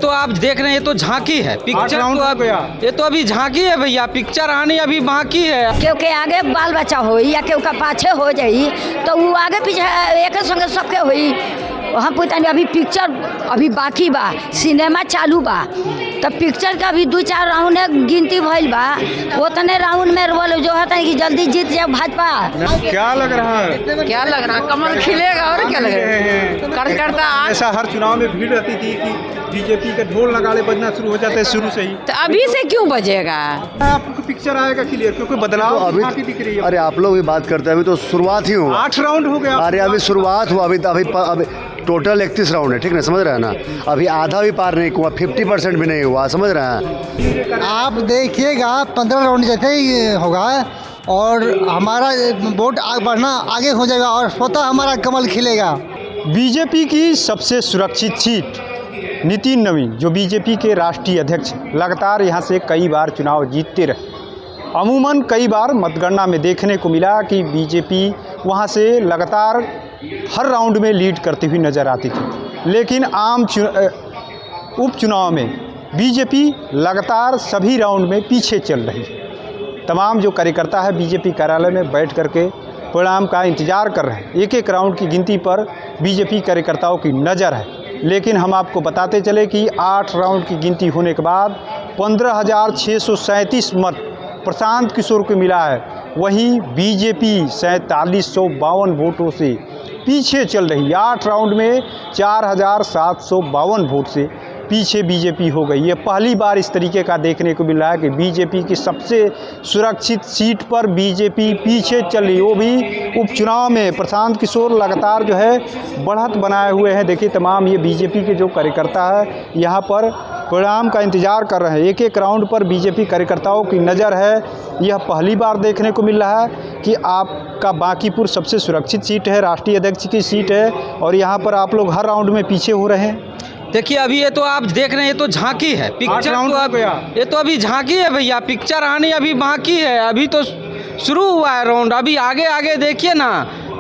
तो आप देख रहे हैं, ये तो झांकी है पिक्चर तो अब ये तो अभी झांकी है भैया, पिक्चर आनी अभी बाकी है। क्योंकि आगे बाल बच्चा हो या केहू का पाछे हो जाई तो वो आगे पीछे एक संगे सबके होई। हम पूछते अभी पिक्चर अभी बाकी बा, सिनेमा चालू बा, तो पिक्चर का भी 2-4 राउंड गिनती भइल बा। उतने राउंड में बोलो जो होता है कि जल्दी जीत जाए भाजपा। क्या लग रहा है? क्या लग रहा है? कमल खिलेगा और क्या लगेगा? कार्यकर्ता ऐसा हर चुनाव में भीड़ रहती थी कि बीजेपी के ढोल नगाड़े बजना शुरू हो जाते हैं शुरू से ही। तो अभी से क्यों बजेगा? आपको तो पिक्चर आएगा क्लियर, क्योंकि बदलाव तो अभी दिख रही है। अरे आप लोग भी बात करते हैं, अभी तो शुरुआत ही हुआ। 8 राउंड हो गया। अरे अभी शुरुआत हुआ, अभी टोटल 31 राउंड है, ठीक है, समझ रहे हैं ना? अभी आधा भी पार नहीं हुआ, 50% भी नहीं हुआ, समझ रहे हैं? आप देखिएगा 15 राउंड जैसे ही होगा और हमारा वोट बढ़ना आगे हो जाएगा और स्वतः हमारा कमल खिलेगा। बीजेपी की सबसे सुरक्षित सीट नितिन नवीन, जो बीजेपी के राष्ट्रीय अध्यक्ष, लगातार यहाँ से कई बार चुनाव जीतते रहे। अमूमन कई बार मतगणना में देखने को मिला कि बीजेपी वहाँ से लगातार हर राउंड में लीड करती हुई नज़र आती थी, लेकिन उपचुनाव में बीजेपी लगातार सभी राउंड में पीछे चल रही है। तमाम जो कार्यकर्ता है बीजेपी कार्यालय में बैठ करके परिणाम का इंतज़ार कर रहे हैं। एक एक राउंड की गिनती पर बीजेपी कार्यकर्ताओं की नज़र है, लेकिन हम आपको बताते चले कि 8 राउंड की गिनती होने के बाद 15,637 मत प्रशांत किशोर को मिला है। वहीं बीजेपी 4752 वोटों से पीछे चल रही है। 8 राउंड में 4,752 वोट से पीछे बीजेपी हो गई। ये पहली बार इस तरीके का देखने को मिल रहा है कि बीजेपी की सबसे सुरक्षित सीट पर बीजेपी पीछे चल रही, वो भी उपचुनाव में। प्रशांत किशोर लगातार जो है बढ़त बनाए हुए हैं। देखिए तमाम ये बीजेपी के जो कार्यकर्ता है यहाँ पर परिणाम का इंतज़ार कर रहे हैं। एक एक राउंड पर बीजेपी कार्यकर्ताओं की नज़र है। यह पहली बार देखने को मिल रहा है कि आपका बांकीपुर सबसे सुरक्षित सीट है, राष्ट्रीय अध्यक्ष की सीट है, और यहाँ पर आप लोग हर राउंड में पीछे हो रहे हैं। देखिए अभी ये तो आप देख रहे हैं, ये तो झांकी है पिक्चर तो अब ये तो अभी झांकी है भैया, पिक्चर आनी अभी बाकी है। अभी तो शुरू हुआ है राउंड, अभी आगे आगे देखिए ना,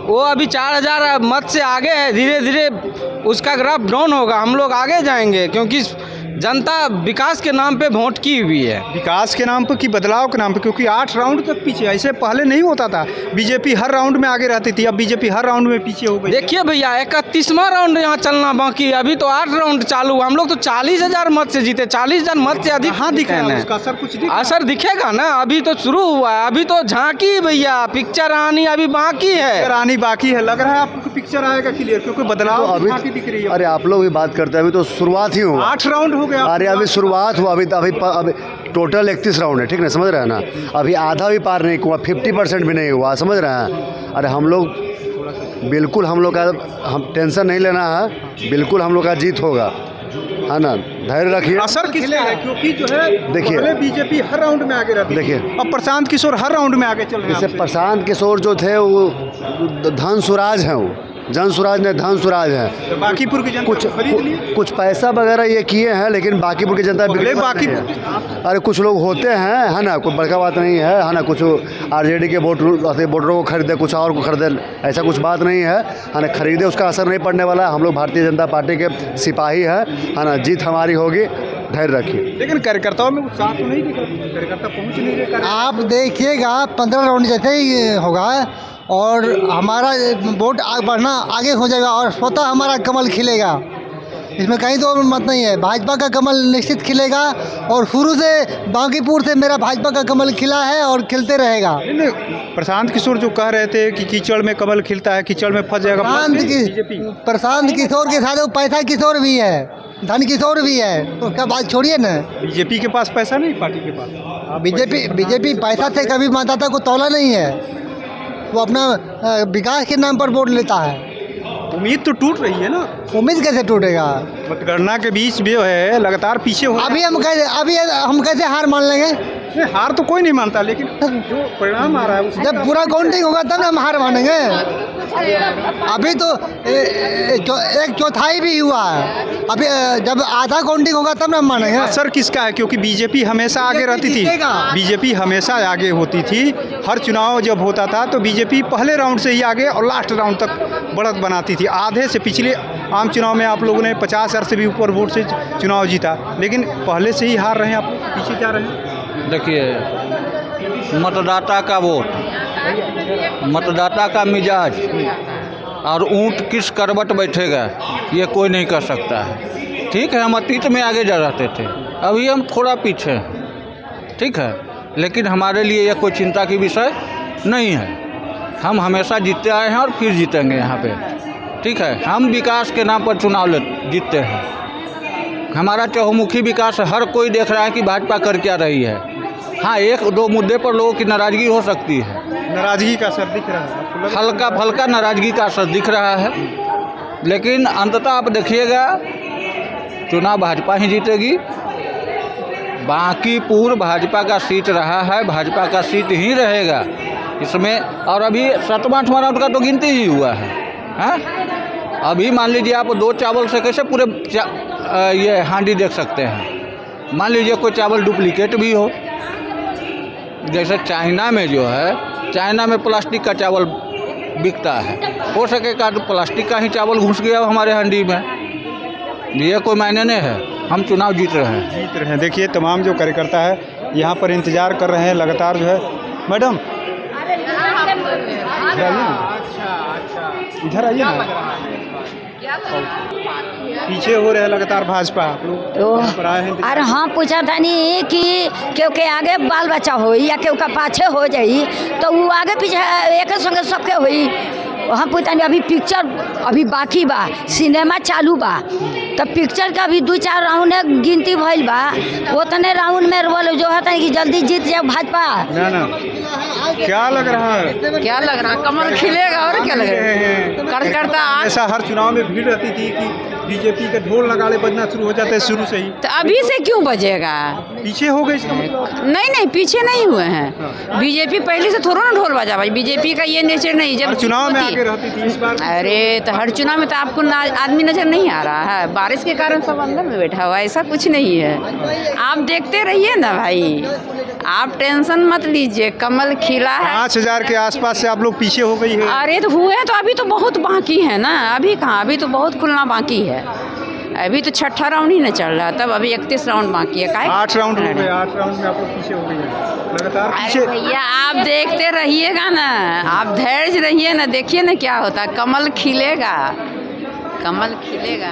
वो अभी 4000 मत से आगे है। धीरे धीरे उसका ग्राफ डाउन होगा, हम लोग आगे जाएंगे, क्योंकि जनता विकास के नाम पे वोट की हुई है। विकास के नाम पर कि बदलाव के नाम पर? क्योंकि 8 राउंड तक पीछे, ऐसे पहले नहीं होता था। बीजेपी हर राउंड में आगे रहती थी, अब बीजेपी हर राउंड में पीछे हो गई। देखिए भैया 31वां राउंड यहाँ चलना बाकी है, अभी तो 8 राउंड चालू। हम लोग तो 40,000 मत से जीते, 40,000 मत से अधिक। हाँ दिख रहा है, उसका असर कुछ दिख रहा है। असर दिखेगा ना, अभी तो शुरू हुआ है, अभी तो झांकी भैया, पिक्चर आनी अभी बाकी है। पिक्चर आनी बाकी है। लग रहा है आपको पिक्चर आएगा क्लियर, क्योंकि बदलाव तो अभी दिख रही है। अरे आप लोग भी बात करते हैं, अभी तो शुरुआत ही हुआ। 8 राउंड हो गया। अरे अभी शुरुआत हुआ, अभी टोटल 31 राउंड है, ठीक है, समझ रहे हैं ना? अभी आधा भी पार नहीं हुआ, 50% भी नहीं हुआ, समझ रहे हैं? अरे हम लोग बिल्कुल, हम लोग का हम टेंशन नहीं लेना है, बिल्कुल हम लोग का जीत होगा, है ना? धैर्य रखिए। असर किसका है? क्योंकि जो है देखिए, पहले बीजेपी हर राउंड में आगे रहती थी। देखिए अब प्रशांत किशोर हर राउंड में आगे चल रहे हैं। जैसे प्रशांत किशोर जो थे वो धन सुराज हैं, वो जन सुराज ने धन सुराज है। तो बांकीपुर की जनता खरीद ली, कुछ पैसा वगैरह ये किए हैं, लेकिन बांकीपुर की जनता बाकी। अरे कुछ लोग होते हैं, है ना, कोई बड़का बात नहीं है ना? कुछ आरजेडी के वोटरों को खरीदे, कुछ और को खरीदे, ऐसा कुछ बात नहीं है ना? खरीदे उसका असर नहीं पड़ने वाला है। हम लोग भारतीय जनता पार्टी के सिपाही हैं, है ना? जीत हमारी होगी, धैर्य रखिए। लेकिन कार्यकर्ताओं में उत्साह तो नहीं दिख रहा, कार्यकर्ता पहुँच नहीं रहे। आप देखिएगा 15 राउंड जैसे ही होगा और हमारा वोट बढ़ना आगे हो जाएगा और स्वतः हमारा कमल खिलेगा। इसमें कहीं तो मत नहीं है, भाजपा का कमल निश्चित खिलेगा और शुरू से बांकीपुर से मेरा भाजपा का कमल खिला है और खिलते रहेगा। प्रशांत किशोर जो कह रहे थे कि कीचड़ में कमल खिलता है, कीचड़ में फंस जाएगा प्रशांत किशोर के साथ पैसा किशोर भी है, धन किशोर भी है, तो उसका बात छोड़िए ना। बीजेपी के पास पैसा नहीं, पार्टी के पास। बीजेपी पैसा से कभी मतदाता को तौला नहीं है, वो अपना विकास के नाम पर वोट लेता है। उम्मीद तो टूट रही है ना? उम्मीद कैसे टूटेगा? मतगणना के बीच भी है लगातार पीछे हो। अभी हम कैसे हार मान लेंगे? हार तो कोई नहीं मानता, लेकिन जो परिणाम आ रहा है उससे जब पूरा काउंटिंग होगा तब ना हम हार मानेंगे। अभी तो एक चौथाई भी हुआ है, अभी जब आधा काउंटिंग होगा तब ना हम मानेंगे। असर किसका है? क्योंकि बीजेपी हमेशा आगे रहती थी, बीजेपी हमेशा आगे होती थी। हर चुनाव जब होता था तो बीजेपी पहले राउंड से ही आगे और लास्ट राउंड तक बढ़त बनाती थी। आधे से पिछले आम चुनाव में आप लोगों ने 50,000 से भी ऊपर वोट से चुनाव जीता, लेकिन पहले से ही हार रहे हैं, आप पीछे जा रहे हैं। देखिए, मतदाता का वोट, मतदाता का मिजाज और ऊंट किस करवट बैठेगा ये कोई नहीं कर सकता है। ठीक है, हम अतीत में आगे जा रहते थे, अभी हम थोड़ा पीछे हैं, ठीक है, लेकिन हमारे लिए यह कोई चिंता की विषय नहीं है। हम हमेशा जीतते आए हैं और फिर जीतेंगे यहाँ पे, ठीक है। हम विकास के नाम पर चुनाव जीतते हैं। हमारा चहुमुखी विकास हर कोई देख रहा है कि भाजपा कर क्या रही है। हाँ, एक दो मुद्दे पर लोगों की नाराज़गी हो सकती है, नाराज़गी का असर दिख रहा है, हल्का फल्का नाराज़गी का असर दिख रहा है, लेकिन अंततः आप देखिएगा चुनाव भाजपा ही जीतेगी। बांकीपुर भाजपा का सीट रहा है, भाजपा का सीट ही रहेगा इसमें। और अभी 7वां राउंड का तो गिनती ही हुआ है। हाँ, अभी मान लीजिए आप 2 चावल से कैसे पूरे ये हांडी देख सकते हैं। मान लीजिए कोई चावल डुप्लीकेट भी हो, जैसे चाइना में जो है, चाइना में प्लास्टिक का चावल बिकता है, हो सकेगा तो प्लास्टिक का ही चावल घुस गया हमारे हांडी में, ये कोई मायने नहीं है। हम चुनाव जीत रहे हैं। देखिए, तमाम जो कार्यकर्ता है यहाँ पर इंतज़ार कर रहे हैं लगातार जो है। मैडम इधर आइए ना, पीछे हो रहे हैं लगातार भाजपा, पर आए हैं। अरे हाँ, पूछा था नहीं कि क्योंकि आगे बाल बच्चा हो या क्यों का पाछे हो जाई तो वो आगे पीछे एक संगे सबके हुई। हम पूछता नहीं, अभी पिक्चर अभी बाकी बा, सिनेमा चालू बा, तो पिक्चर का भी 2-4 राउंड गिनती भइल बा। उतने राउंड में बोलो जो है कि जल्दी जीत जाए भाजपा। ना क्या लग रहा है? क्या लग रहा है? कमल खिलेगा और क्या लगेगा? कार्यकर्ता ऐसा हर चुनाव में भीड़ रहती थी कि बीजेपी के ढोल नगाड़े बजना शुरू हो जाते हैं शुरू से ही। तो अभी से क्यों बजेगा? पीछे हो गए इसका मतलब? नहीं, पीछे नहीं हुए हैं। बीजेपी पहले से थोड़ा ना ढोल बजा भाई, बीजेपी का ये नेचर नहीं। जब चुनाव में आगे रहती थी, इस बार अरे तो हर चुनाव में तो आपको आदमी नजर नहीं आ रहा है, बारिश के कारण सब अंदर में बैठा हुआ है, ऐसा कुछ नहीं है। आप देखते रहिए ना भाई, आप टेंशन मत लीजिए, कमल खिला है। 5,000 के आसपास से आप लोग पीछे हो गई है। अरे तो हुए तो अभी तो बहुत बाकी है ना, अभी कहाँ, अभी तो बहुत खुलना बाकी है। अभी तो 6ठा राउंड ही न चल रहा, तब अभी 31 राउंड बाकी है। 8 राउंड हो गए, 8 राउंड में आप लोग पीछे हो गई है लगातार पीछे। भैया आप देखते रहिएगा ना, आप धैर्य रहिए ना, देखिए ना क्या होता है। कमल खिलेगा, कमल खिलेगा।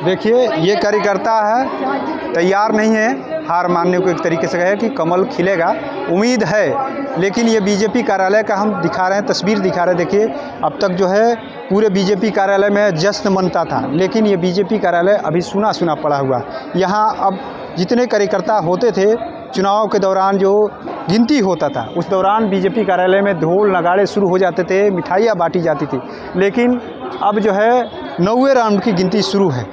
देखिए, ये कार्यकर्ता है तैयार नहीं है हार मानने को, एक तरीके से कहे कि कमल खिलेगा, उम्मीद है। लेकिन ये बीजेपी कार्यालय का हम दिखा रहे हैं, तस्वीर दिखा रहे हैं। देखिए, अब तक जो है पूरे बीजेपी कार्यालय में जश्न मनता था, लेकिन ये बीजेपी कार्यालय अभी सुना सुना पड़ा हुआ। यहाँ अब जितने कार्यकर्ता होते थे चुनाव के दौरान, जो गिनती होता था उस दौरान बीजेपी कार्यालय में ढोल नगाड़े शुरू हो जाते थे, मिठाइयाँ बांटी जाती थी। लेकिन अब जो है 9वें राउंड की गिनती शुरू है।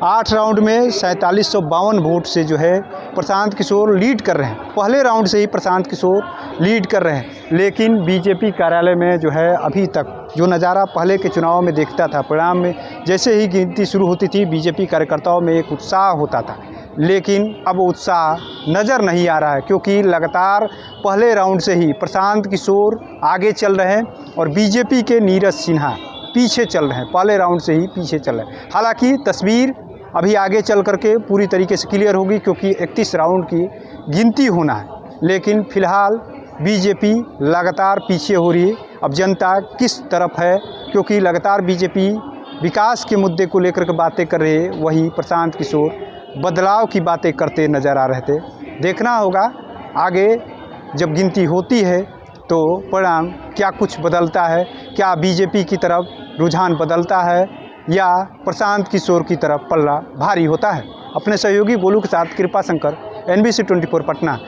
8 राउंड में 4752 वोट से जो है प्रशांत किशोर लीड कर रहे हैं। पहले राउंड से ही प्रशांत किशोर लीड कर रहे हैं, लेकिन बीजेपी कार्यालय में जो है अभी तक जो नज़ारा पहले के चुनाव में देखता था, परिणाम में जैसे ही गिनती शुरू होती थी बीजेपी कार्यकर्ताओं में एक उत्साह होता था, लेकिन अब उत्साह नज़र नहीं आ रहा है, क्योंकि लगातार पहले राउंड से ही प्रशांत किशोर आगे चल रहे हैं और बीजेपी के नीरज सिन्हा पीछे चल रहे हैं। पहले राउंड से ही पीछे चल रहे हैं। हालांकि तस्वीर अभी आगे चल करके पूरी तरीके से क्लियर होगी, क्योंकि 31 राउंड की गिनती होना है, लेकिन फ़िलहाल बीजेपी लगातार पीछे हो रही है। अब जनता किस तरफ है, क्योंकि लगातार बीजेपी विकास के मुद्दे को लेकर के बातें कर रहे हैं, वही प्रशांत किशोर बदलाव की बातें करते नज़र आ रहे थे। देखना होगा आगे जब गिनती होती है तो परिणाम क्या कुछ बदलता है, क्या बीजेपी की तरफ रुझान बदलता है या प्रशांत किशोर की तरफ पल्ला भारी होता है। अपने सहयोगी गोलू के साथ कृपा शंकर, NBC 24 पटना।